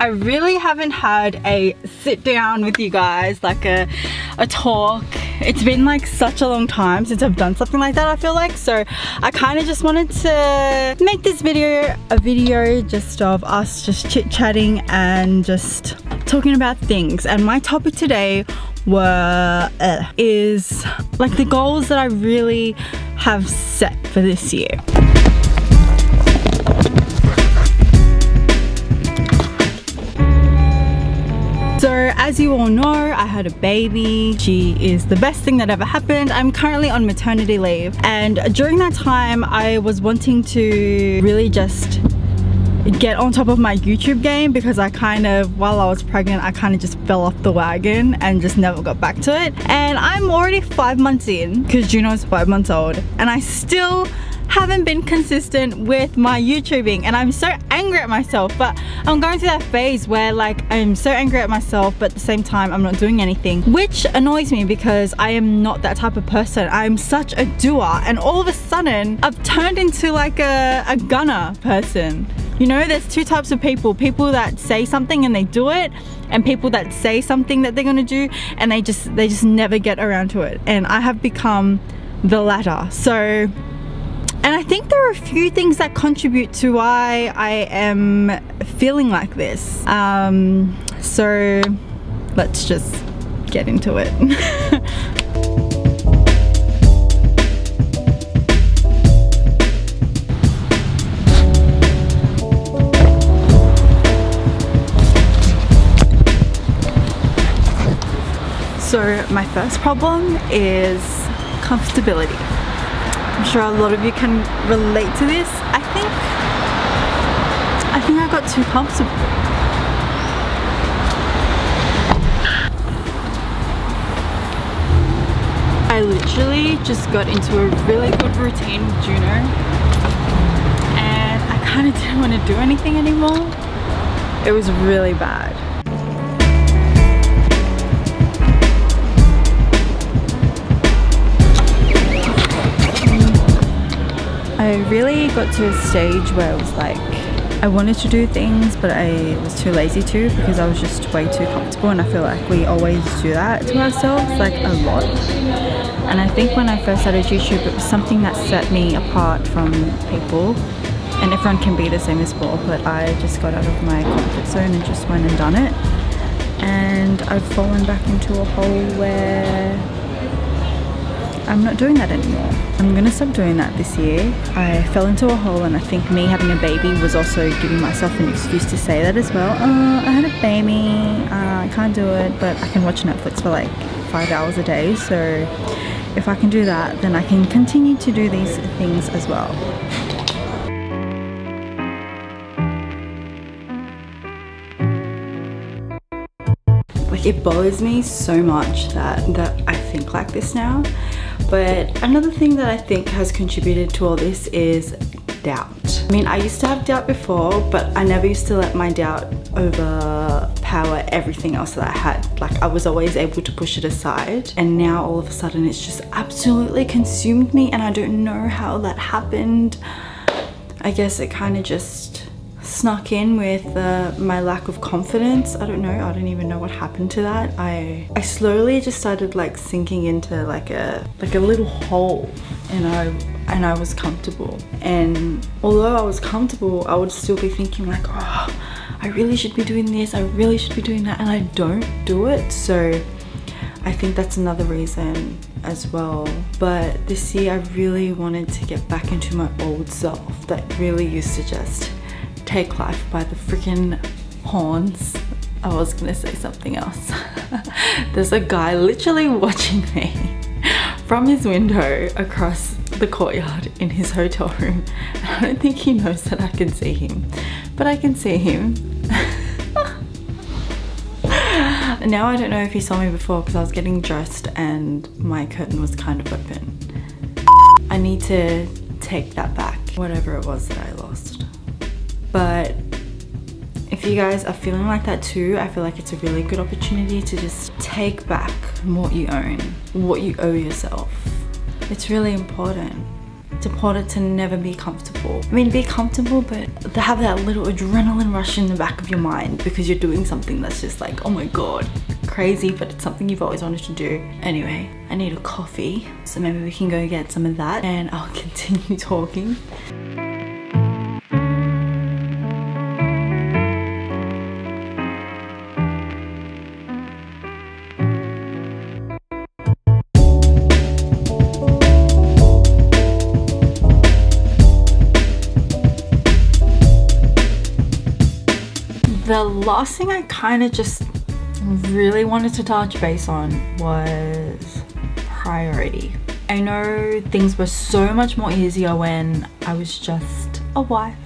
I really haven't had a sit down with you guys, like a talk. It's been like such a long time since I've done something like that, I feel like. So I kind of just wanted to make this video a video just of us just chit-chatting and just talking about things. And my topic today is like the goals that I really have set for this year. So as you all know, I had a baby. She is the best thing that ever happened. I'm currently on maternity leave, and during that time I was wanting to really just get on top of my YouTube game, because I kind of, while I was pregnant, I kind of just fell off the wagon and just never got back to it. And I'm already 5 months in, because Juno's 5 months old, and I still haven't been consistent with my YouTubing, and I'm so angry at myself. But I'm going through that phase where like I'm so angry at myself, but at the same time I'm not doing anything, which annoys me because I am not that type of person. I'm such a doer, and all of a sudden I've turned into like a gunner person. You know, there's two types of people that say something and they do it, and people that say something that they're gonna do and they just never get around to it. And I have become the latter. So, and I think there are a few things that contribute to why I am feeling like this. So let's just get into it. So my first problem is comfortability. I'm sure a lot of you can relate to this. I think I got too comfortable. I literally just got into a really good routine with Juno, and I kind of didn't want to do anything anymore. It was really bad. I really got to a stage where it was like I wanted to do things, but I was too lazy to, because I was just way too comfortable. And I feel like we always do that to ourselves, like a lot. And I think when I first started YouTube, it was something that set me apart from people, and everyone can be the same as well, but I just got out of my comfort zone and just went and done it. And I've fallen back into a hole where I'm not doing that anymore. I'm gonna stop doing that this year. I fell into a hole, and I think me having a baby was also giving myself an excuse to say that as well. I had a baby, I can't do it, but I can watch Netflix for like 5 hours a day. So if I can do that, then I can continue to do these things as well. Like, it bothers me so much that I think like this now. But another thing that I think has contributed to all this is doubt. I mean, I used to have doubt before, but I never used to let my doubt overpower everything else that I had. Like, I was always able to push it aside, and now all of a sudden it's just absolutely consumed me, and I don't know how that happened. I guess it kind of just snuck in with my lack of confidence. I don't know, I don't even know what happened to that. I slowly just started like sinking into like a little hole, and I was comfortable. And although I was comfortable, I would still be thinking like, oh, I really should be doing this, I really should be doing that, and I don't do it. So I think that's another reason as well. But this year I really wanted to get back into my old self that really used to just take life by the freaking horns. I was gonna say something else. There's a guy literally watching me from his window across the courtyard in his hotel room. I don't think he knows that I can see him, but I can see him. Now I don't know if he saw me before, because I was getting dressed and my curtain was kind of open. I need to take that back, whatever it was that I lost. But if you guys are feeling like that too, I feel like it's a really good opportunity to just take back what you own, what you owe yourself. It's really important. it's important to never be comfortable. I mean, be comfortable, but to have that little adrenaline rush in the back of your mind because you're doing something that's just like, oh my god, crazy, but it's something you've always wanted to do. Anyway, I need a coffee, so maybe we can go get some of that and I'll continue talking. The last thing I kind of just really wanted to touch base on was priority. I know things were so much more easier when I was just a wife,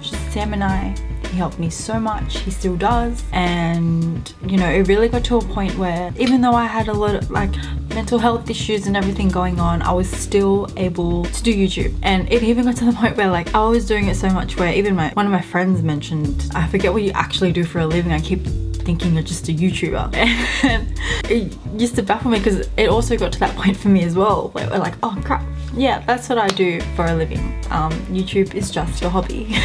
just Sam and I. He helped me so much, he still does, and you know, it really got to a point where even though I had a lot of like mental health issues and everything going on, I was still able to do YouTube. And it even got to the point where like I was doing it so much where even one of my friends mentioned, I forget what you actually do for a living, I keep thinking you're just a YouTuber. And it used to baffle me because it also got to that point for me as well where we're like, oh crap, yeah, that's what I do for a living. YouTube is just your hobby.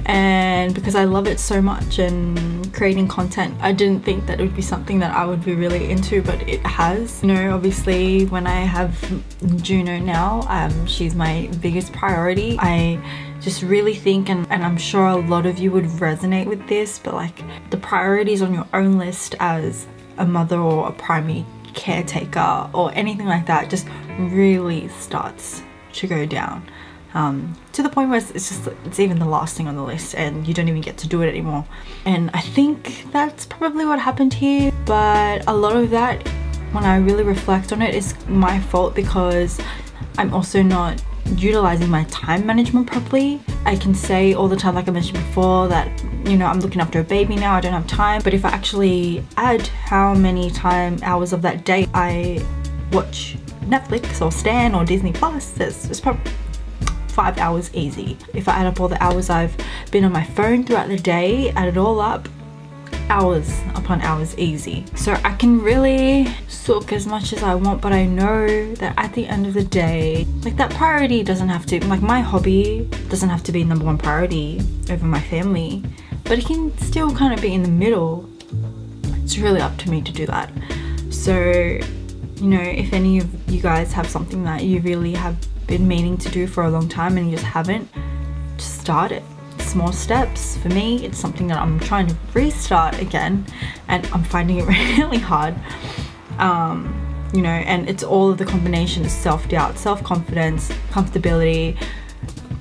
And because I love it so much and creating content, I didn't think that it would be something that I would be really into, but it has. You know, obviously when I have Juno now, she's my biggest priority. I just really think, and I'm sure a lot of you would resonate with this, but like the priorities on your own list as a mother or a primary caretaker or anything like that just really starts to go down to the point where it's even the last thing on the list and you don't even get to do it anymore. And I think that's probably what happened here, but a lot of that, when I really reflect on it, is my fault because I'm also not utilizing my time management properly. I can say all the time, like I mentioned before, that you know, I'm looking after a baby now, I don't have time, but if I actually add how many hours of that day I watch Netflix or Stan or Disney Plus, it's probably 5 hours easy. If I add up all the hours I've been on my phone throughout the day, add it all up, hours upon hours easy. So I can really soak as much as I want, but I know that at the end of the day, like that priority doesn't have to, like my hobby doesn't have to be #1 priority over my family, but it can still kind of be in the middle. It's really up to me to do that. So, you know, if any of you guys have something that you really have been meaning to do for a long time and you just haven't, just start it. Small steps. For me, it's something that I'm trying to restart again and I'm finding it really hard. You know, and it's all of the combination of self-doubt, self-confidence, comfortability,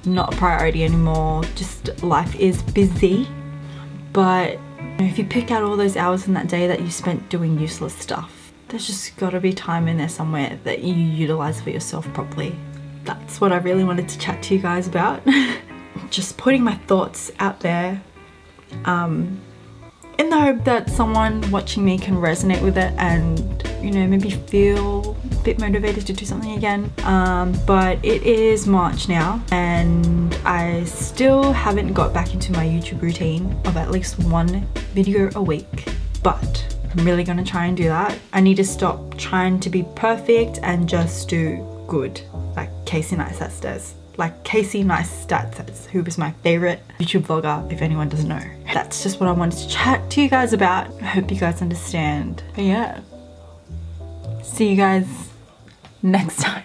not a priority anymore. Just life is busy. But you know, if you pick out all those hours in that day that you spent doing useless stuff, there's just got to be time in there somewhere that you utilize for yourself properly. That's what I really wanted to chat to you guys about. Just putting my thoughts out there in the hope that someone watching me can resonate with it and, you know, maybe feel a bit motivated to do something again. But it is March now and I still haven't got back into my YouTube routine of at least 1 video a week, but I'm really gonna try and do that. I need to stop trying to be perfect and just do good, like Casey Neistat says. Like Casey Neistat says, who was my favorite YouTube vlogger, if anyone doesn't know. That's just what I wanted to chat to you guys about. I hope you guys understand. But yeah, see you guys next time.